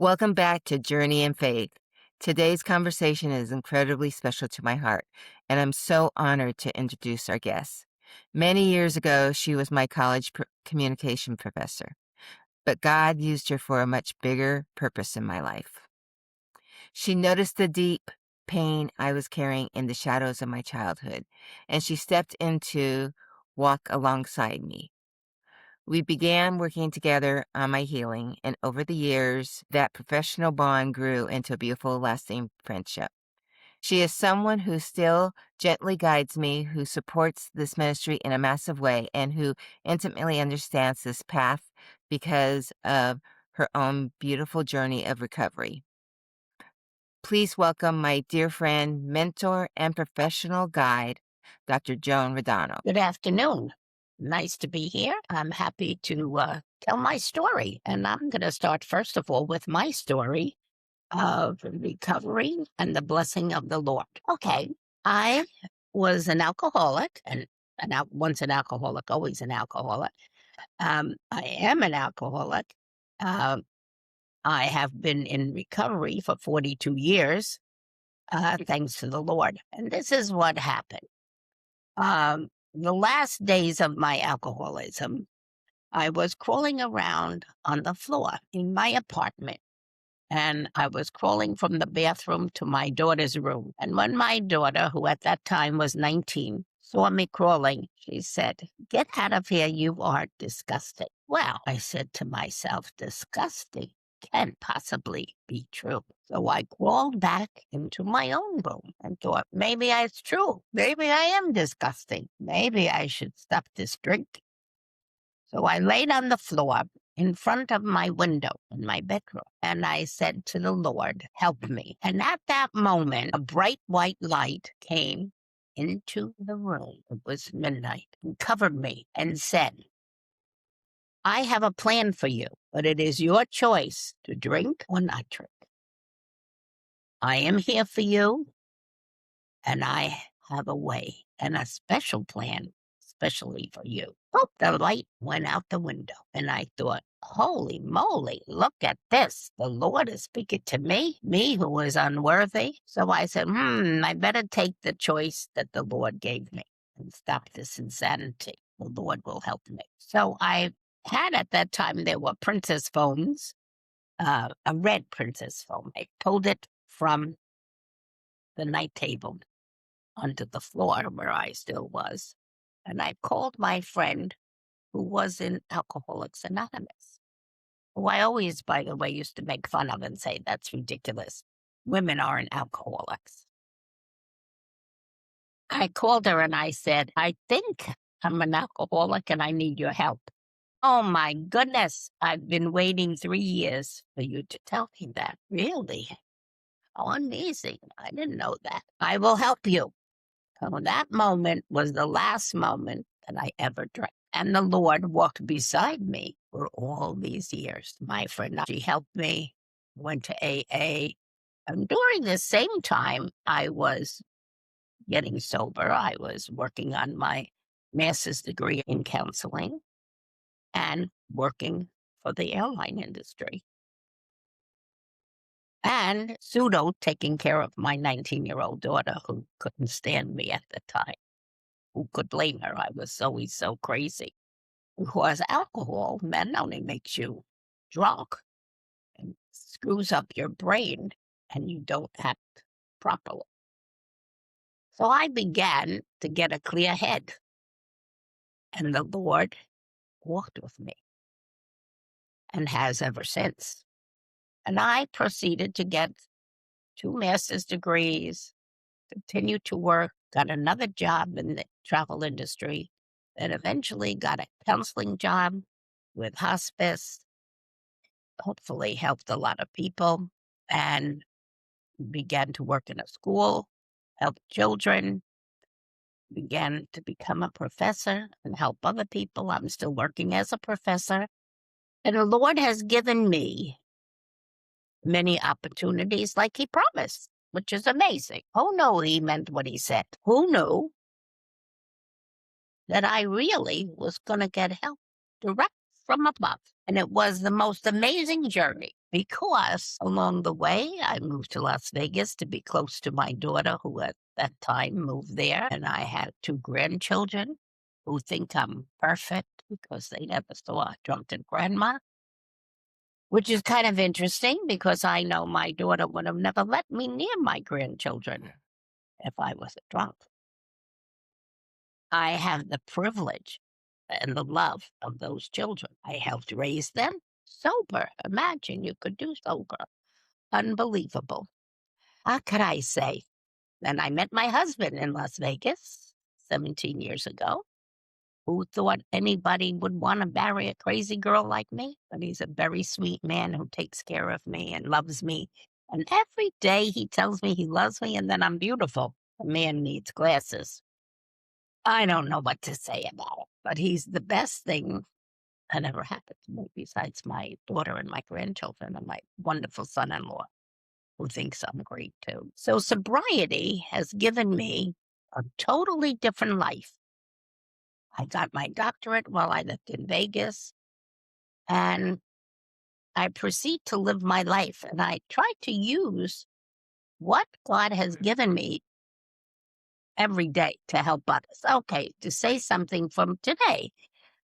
Welcome back to Journey in Faith. Today's conversation is incredibly special to my heart, and I'm so honored to introduce our guest. Many years ago, she was my college communication professor, but God used her for a much bigger purpose in my life. She noticed the deep pain I was carrying in the shadows of my childhood, and she stepped in to walk alongside me. We began working together on my healing, and over the years, that professional bond grew into a beautiful, lasting friendship. She is someone who still gently guides me, who supports this ministry in a massive way, and who intimately understands this path because of her own beautiful journey of recovery. Please welcome my dear friend, mentor, and professional guide, Dr. Joan Rodano. Good afternoon. Nice to be here. I'm happy to tell my story. And I'm going to start, first of all, with my story of recovery and the blessing of the Lord. Okay. I was an alcoholic and once an alcoholic, always an alcoholic. I am an alcoholic. Um, I have been in recovery for 42 years, thanks to the Lord. And this is what happened. The last days of my alcoholism, I was crawling around on the floor in my apartment, and I was crawling from the bathroom to my daughter's room. And when my daughter, who at that time was 19, saw me crawling, she said, "Get out of here, you are disgusting." Well, I said to myself, disgusting can't possibly be true. So I crawled back into my own room and thought, maybe it's true. Maybe I am disgusting. Maybe I should stop this drink. So I laid on the floor in front of my window in my bedroom, and I said to the Lord, help me. And at that moment, a bright white light came into the room. It was midnight and covered me and said, I have a plan for you, but it is your choice to drink or not drink. I am here for you, and I have a way and a special plan, especially for you. Oh, the light went out the window, and I thought, holy moly, look at this. The Lord is speaking to me who was unworthy. So I said, I better take the choice that the Lord gave me and stop this insanity. The Lord will help me. So I had at that time, there were princess phones, a red princess phone. I pulled it from the night table onto the floor where I still was. And I called my friend who was in Alcoholics Anonymous, who I always, by the way, used to make fun of and say, that's ridiculous. Women aren't alcoholics. I called her and I said, I think I'm an alcoholic and I need your help. Oh my goodness, I've been waiting 3 years for you to tell me that. Really? How amazing. I didn't know that. I will help you. So that moment was the last moment that I ever drank. And the Lord walked beside me for all these years. My friend, she helped me, went to AA. And during the same time I was getting sober, I was working on my master's degree in counseling and working for the airline industry. And pseudo taking care of my 19-year-old daughter who couldn't stand me at the time. Who could blame her? I was always so crazy. Because alcohol not only makes you drunk and screws up your brain and you don't act properly. So I began to get a clear head. And the Lord walked with me and has ever since. And I proceeded to get 2 master's degrees, continued to work, got another job in the travel industry, and eventually got a counseling job with hospice, hopefully helped a lot of people, and began to work in a school, helped children, began to become a professor and help other people. I'm still working as a professor. And the Lord has given me many opportunities like he promised, which is amazing. Who knew he meant what he said? Who knew that I really was going to get help direct from above? And it was the most amazing journey. because along the way, I moved to Las Vegas to be close to my daughter, who at that time moved there. And I had two grandchildren who think I'm perfect because they never saw a drunken grandma, which is kind of interesting because I know my daughter would have never let me near my grandchildren if I was a drunk. I have the privilege and the love of those children. I helped raise them sober. Imagine you could do sober. Unbelievable. How could I say? Then I met my husband in Las Vegas 17 years ago. Who thought anybody would want to marry a crazy girl like me? But he's a very sweet man who takes care of me and loves me. And every day he tells me he loves me and that I'm beautiful. A man needs glasses. I don't know what to say about it, but he's the best thing that ever happened to me besides my daughter and my grandchildren and my wonderful son-in-law who thinks I'm great too. So sobriety has given me a totally different life. I got my doctorate while I lived in Vegas, and I proceed to live my life. And I try to use what God has given me every day to help others. Okay, to say something from today.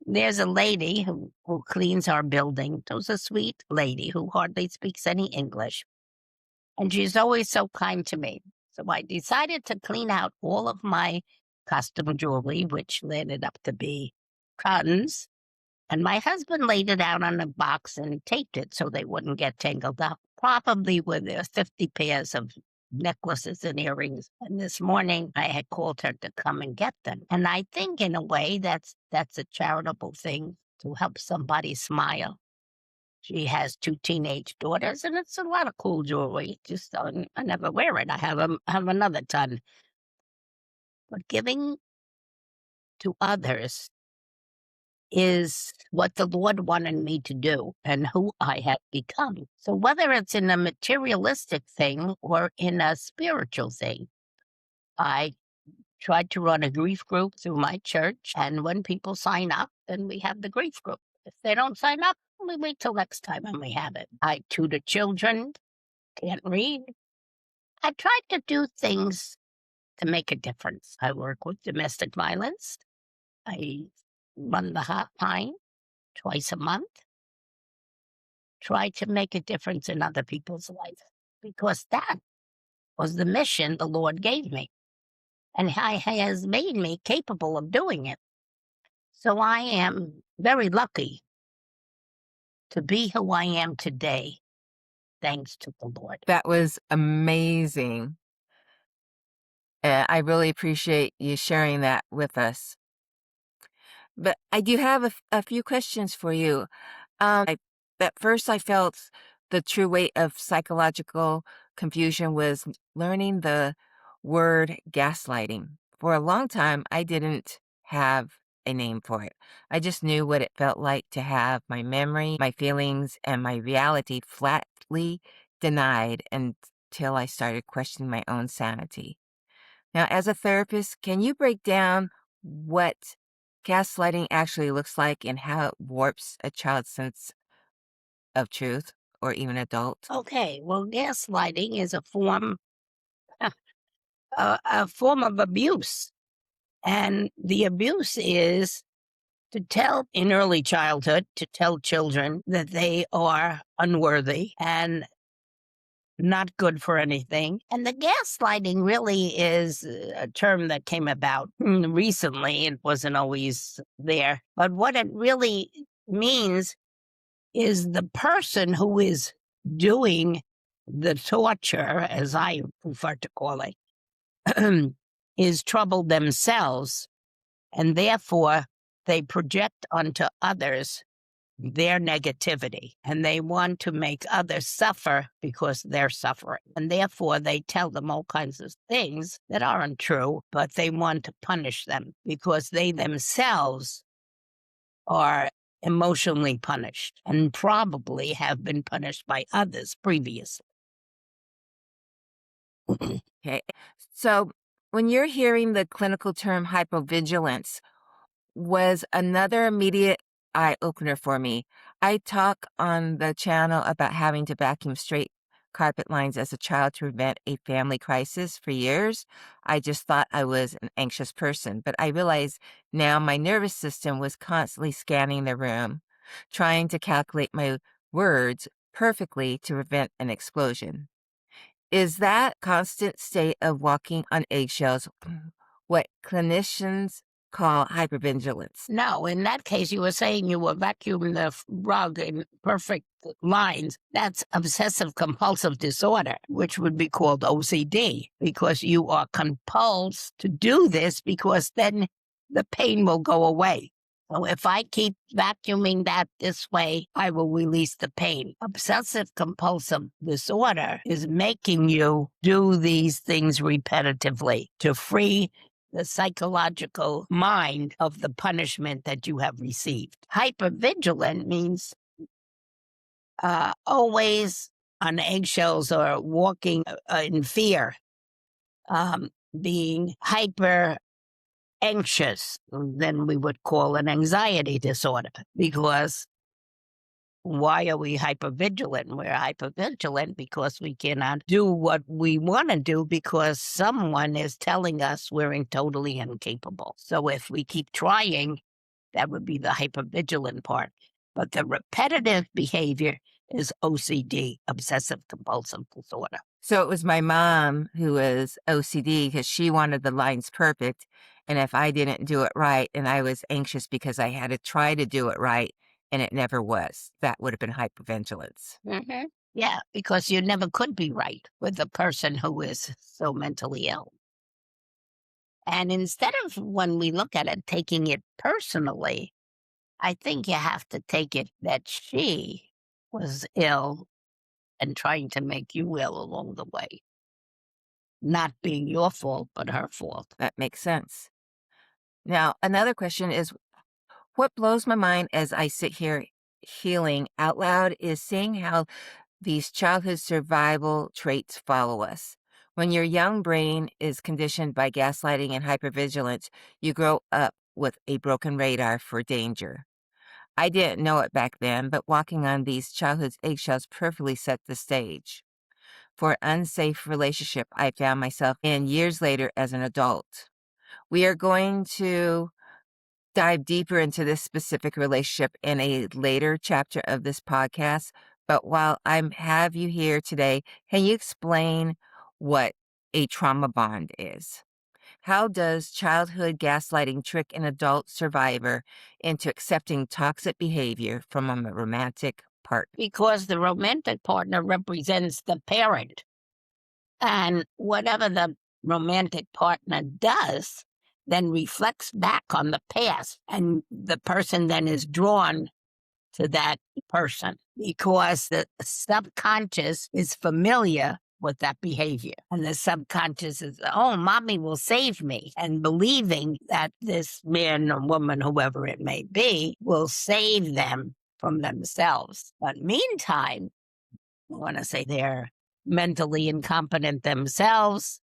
There's a lady who cleans our building. There's a sweet lady who hardly speaks any English. And she's always so kind to me. So I decided to clean out all of my custom jewelry, which landed up to be cottons. And my husband laid it out on a box and taped it so they wouldn't get tangled up, probably with their 50 pairs of necklaces and earrings. And this morning I had called her to come and get them. And I think in a way that's a charitable thing to help somebody smile. She has two teenage daughters, and it's a lot of cool jewelry. Just I never wear it. I have another ton. But giving to others is what the Lord wanted me to do and who I have become. So whether it's in a materialistic thing or in a spiritual thing, I tried to run a grief group through my church. And when people sign up, then we have the grief group. If they don't sign up, we wait till next time and we have it. I tutor children, can't read. I tried to do things to make a difference. I work with domestic violence. I run the hotline twice a month. Try to make a difference in other people's life because that was the mission the Lord gave me. And He has made me capable of doing it. So I am very lucky to be who I am today, thanks to the Lord. That was amazing. I really appreciate you sharing that with us. But I do have a few questions for you. At first, I felt the true weight of psychological confusion was learning the word gaslighting. For a long time, I didn't have a name for it. I just knew what it felt like to have my memory, my feelings, and my reality flatly denied until I started questioning my own sanity. Now, as a therapist, can you break down what gaslighting actually looks like and how it warps a child's sense of truth or even adult? Okay, well, gaslighting is a form of abuse. And the abuse is to tell in early childhood, to tell children that they are unworthy and not good for anything. And the gaslighting really is a term that came about recently. It wasn't always there. But what it really means is the person who is doing the torture, as I prefer to call it, is troubled themselves. And therefore, they project onto others their negativity and they want to make others suffer because they're suffering. And therefore, they tell them all kinds of things that aren't true, but they want to punish them because they themselves are emotionally punished and probably have been punished by others previously. Okay. So, when you're hearing the clinical term hypervigilance, was another immediate eye opener for me. I talk on the channel about having to vacuum straight carpet lines as a child to prevent a family crisis for years. I just thought I was an anxious person, but I realize now my nervous system was constantly scanning the room, trying to calculate my words perfectly to prevent an explosion. Is that constant state of walking on eggshells what clinicians call hypervigilance? No, in that case, you were saying you were vacuuming the rug in perfect lines. That's obsessive compulsive disorder, which would be called OCD, because you are compelled to do this because then the pain will go away. So if I keep vacuuming that this way, I will release the pain. Obsessive compulsive disorder is making you do these things repetitively to free the psychological mind of the punishment that you have received. Hypervigilant means always on eggshells or walking in fear, being hyper anxious, then we would call an anxiety disorder. Because why are we hypervigilant? We're hypervigilant because we cannot do what we want to do because someone is telling us we're totally incapable. So if we keep trying, that would be the hypervigilant part. But the repetitive behavior is OCD, obsessive compulsive disorder. So it was my mom who was OCD because she wanted the lines perfect. And if I didn't do it right, and I was anxious because I had to try to do it right, and it never was, that would have been hypervigilance. Mm-hmm. Yeah, because you never could be right with a person who is so mentally ill. And instead of, when we look at it, taking it personally, I think you have to take it that she was ill and trying to make you ill along the way. Not being your fault, but her fault. That makes sense. Now, another question is what blows my mind as I sit here healing out loud is seeing how these childhood survival traits follow us. When your young brain is conditioned by gaslighting and hypervigilance, you grow up with a broken radar for danger. I didn't know it back then, but walking on these childhood eggshells perfectly set the stage for an unsafe relationship I found myself in years later as an adult. We are going to dive deeper into this specific relationship in a later chapter of this podcast. But while I have you here today, can you explain what a trauma bond is? How does childhood gaslighting trick an adult survivor into accepting toxic behavior from a romantic partner? Because the romantic partner represents the parent. And whatever the romantic partner does then reflects back on the past. And the person then is drawn to that person because the subconscious is familiar with that behavior. And the subconscious is, oh, mommy will save me. And believing that this man or woman, whoever it may be, will save them from themselves. But meantime, I want to say they're mentally incompetent themselves,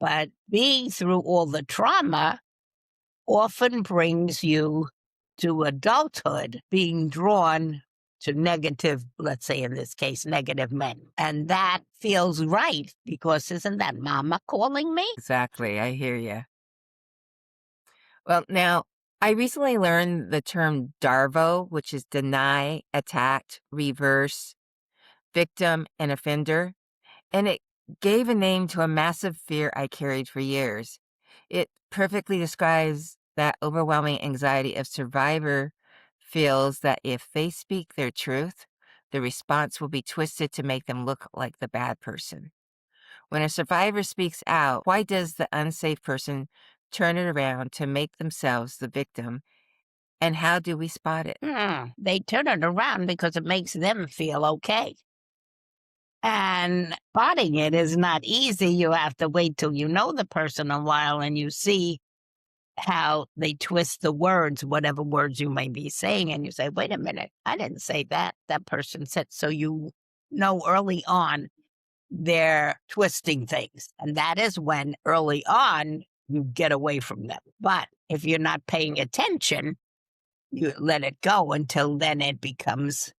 but being through all the trauma often brings you to adulthood being drawn to negative, let's say in this case, negative men. And that feels right because isn't that mama calling me? Exactly, I hear you. Well, now, I recently learned the term DARVO, which is deny, attack, reverse, victim, and offender, and it gave a name to a massive fear I carried for years. It perfectly describes that overwhelming anxiety of survivor feels that if they speak their truth, the response will be twisted to make them look like the bad person. When a survivor speaks out, why does the unsafe person turn it around to make themselves the victim? And how do we spot it? They turn it around because it makes them feel okay. And spotting it is not easy. You have to wait till you know the person a while and you see how they twist the words, whatever words you may be saying. And you say, wait a minute, I didn't say that. That person said, so you know early on they're twisting things. And that is when early on you get away from them. But if you're not paying attention, you let it go until then it becomes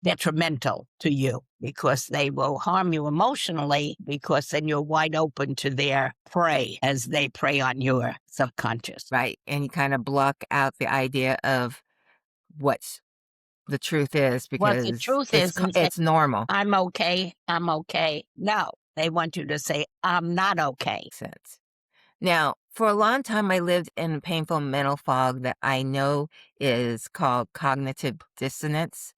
detrimental to you because they will harm you emotionally because then you're wide open to their prey as they prey on your subconscious. Right. And you kind of block out the idea of what's the truth is What the because truth is and say, it's normal. I'm okay. I'm okay. No, they want you to say, I'm not okay. Sense. Now, for a long time, I lived in a painful mental fog that I know is called cognitive dissonance.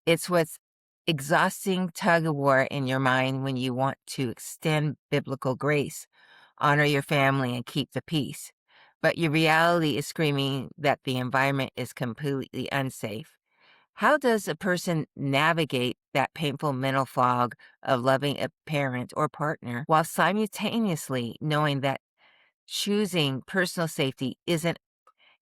It's what's exhausting tug of war in your mind when you want to extend biblical grace, honor your family, and keep the peace. But your reality is screaming that the environment is completely unsafe. How does a person navigate that painful mental fog of loving a parent or partner while simultaneously knowing that choosing personal safety isn't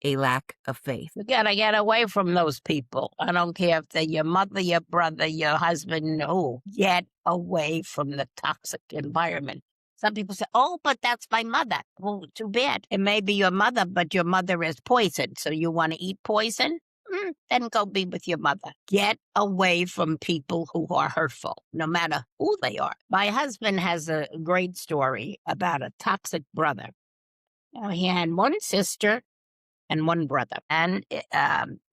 a lack of faith? You gotta get away from those people. I don't care if they're your mother, your brother, your husband. No, get away from the toxic environment. Some people say, oh, but that's my mother. Well, too bad. It may be your mother, but your mother is poison. So you want to eat poison? Then go be with your mother. Get away from people who are hurtful, no matter who they are. My husband has a great story about a toxic brother. Now, he had one sister and one brother. And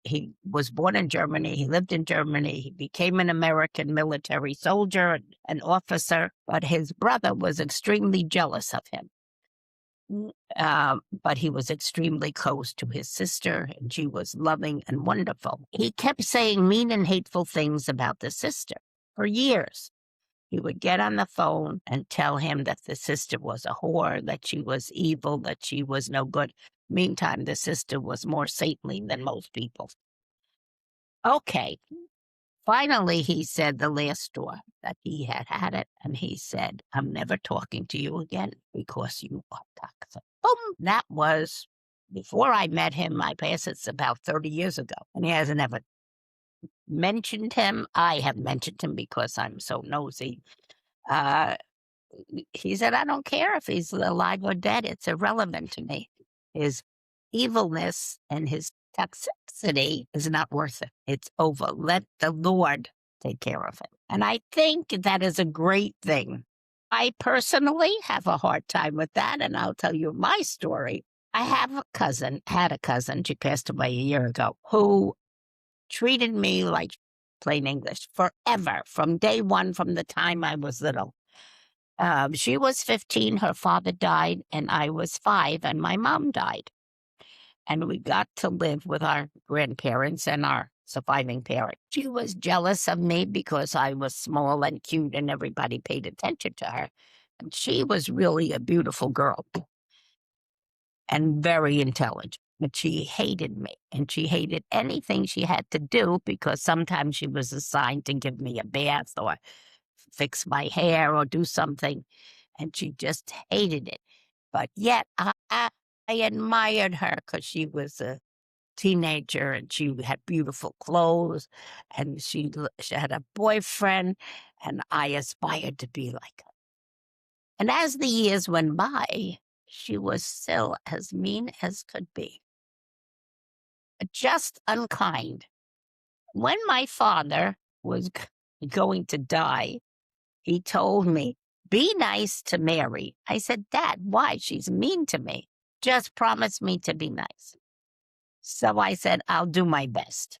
he was born in Germany. He lived in Germany. He became an American military soldier, an officer, but his brother was extremely jealous of him. But he was extremely close to his sister, and she was loving and wonderful. He kept saying mean and hateful things about the sister for years. He would get on the phone and tell him that the sister was a whore, that she was evil, that she was no good. Meantime, the sister was more saintly than most people. Okay. Finally, he said the last straw that he had had it, and he said, I'm never talking to you again because you are toxic. Boom! That was before I met him. I guess it's about 30 years ago, and he hasn't ever mentioned him. I have mentioned him because I'm so nosy. He said, I don't care if he's alive or dead. It's irrelevant to me. His evilness and his toxicity is not worth it. It's over. Let the Lord take care of it. And I think that is a great thing. I personally have a hard time with that, and I'll tell you my story. I have a cousin, had a cousin, she passed away a year ago, who treated me like plain English forever, from day one, from the time I was little. She was 15, her father died, and I was 5, and my mom died. And we got to live with our grandparents and our surviving parent. She was jealous of me because I was small and cute and everybody paid attention to her. And she was really a beautiful girl and very intelligent. But she hated me, and she hated anything she had to do because sometimes she was assigned to give me a bath or fix my hair or do something, and she just hated it. But yet I admired her because she was a teenager and she had beautiful clothes and she had a boyfriend, and I aspired to be like her. And as the years went by, she was still as mean as could be, just unkind. When my father was going to die, he told me, be nice to Mary. I said, Dad, why? She's mean to me. Just promise me to be nice. So I said, I'll do my best.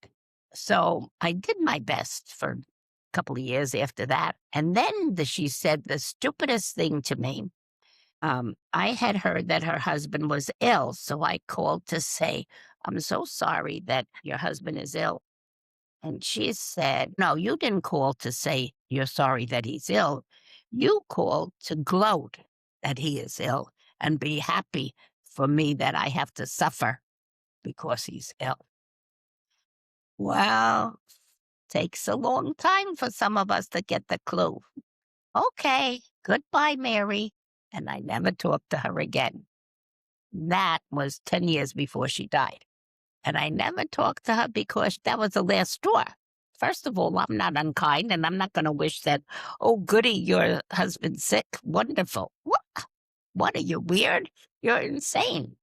So I did my best for a couple of years after that. And then she said the stupidest thing to me. I had heard that her husband was ill. So I called to say, I'm so sorry that your husband is ill. And she said, no, you didn't call to say you're sorry that he's ill. You called to gloat that he is ill and be happy for me that I have to suffer because he's ill. Well, takes a long time for some of us to get the clue. Okay, goodbye, Mary. And I never talked to her again. That was 10 years before she died. And I never talked to her because that was the last straw. First of all, I'm not unkind, and I'm not going to wish that, oh, goody, your husband's sick. Wonderful. What are you, weird? You're insane.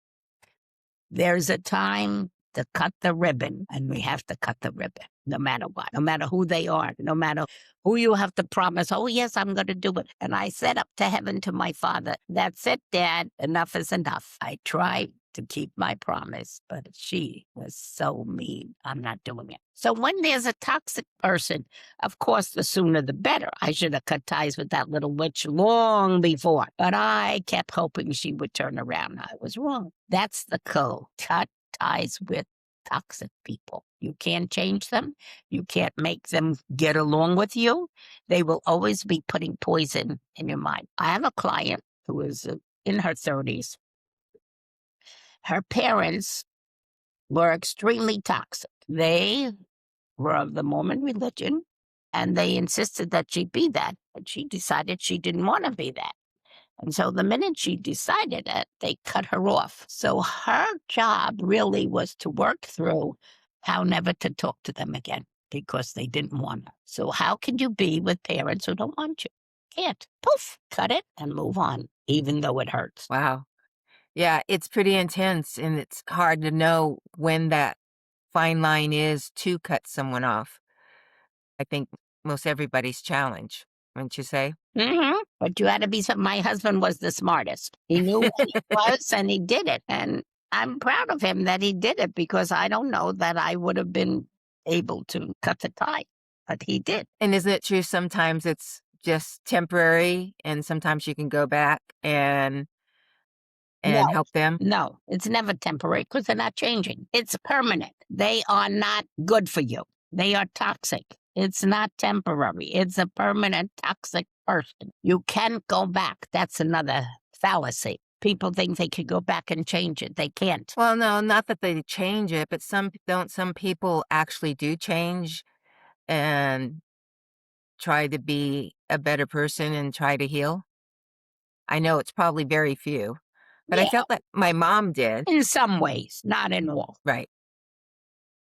There's a time to cut the ribbon, and we have to cut the ribbon no matter what, no matter who they are, no matter who you have to promise, oh, yes, I'm going to do it. And I said up to heaven to my father, that's it, Dad. Enough is enough. I tried to keep my promise, but she was so mean. I'm not doing it. So when there's a toxic person, of course, the sooner the better. I should have cut ties with that little witch long before, but I kept hoping she would turn around. I was wrong. That's the code. Cut ties with toxic people. You can't change them. You can't make them get along with you. They will always be putting poison in your mind. I have a client who is in her 30s. Her parents were extremely toxic. They were of the Mormon religion, and they insisted that she be that. But she decided she didn't want to be that. And so the minute she decided it, they cut her off. So her job really was to work through how never to talk to them again because they didn't want her. So how can you be with parents who don't want you? Can't. Poof, cut it and move on, even though it hurts. Wow. Yeah, it's pretty intense, and it's hard to know when that fine line is to cut someone off. I think most everybody's challenge, wouldn't you say? But you had to be some. My husband was the smartest. He knew what he was and he did it. And I'm proud of him that he did it because I don't know that I would have been able to cut the tie, but he did. And isn't it true sometimes it's just temporary and sometimes you can go back and No, help them? no, it's never temporary because they're not changing. It's permanent. They are not good for you. They are toxic. It's not temporary. It's a permanent toxic person. You can't go back. That's another fallacy. People think they could go back and change it. They can't. Well, no, not that they change it, but some people actually do change and try to be a better person and try to heal. I know it's probably very few, but I Yeah, felt that my mom did. in some ways, not in all. Right.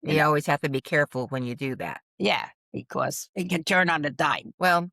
You You know, always have to be careful when you do that. yeah, because it can turn on a dime. Well,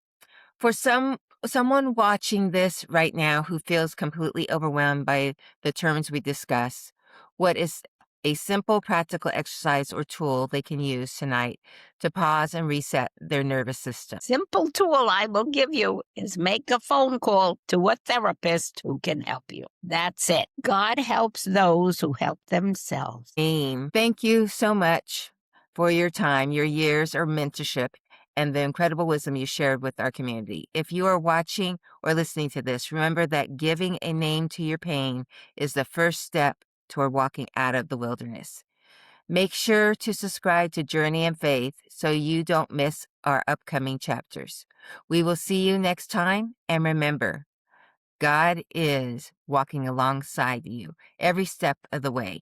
for someone watching this right now who feels completely overwhelmed by the terms we discuss, what is a simple practical exercise or tool they can use tonight to pause and reset their nervous system? Simple tool I will give you is make a phone call to a therapist who can help you. That's it. God helps those who help themselves. Thank you so much for your time, your years of mentorship, and the incredible wisdom you shared with our community. If you are watching or listening to this, remember that giving a name to your pain is the first step toward walking out of the wilderness. Make sure to subscribe to Journey and Faith so you don't miss our upcoming chapters. We will see you next time, and remember, God is walking alongside you every step of the way.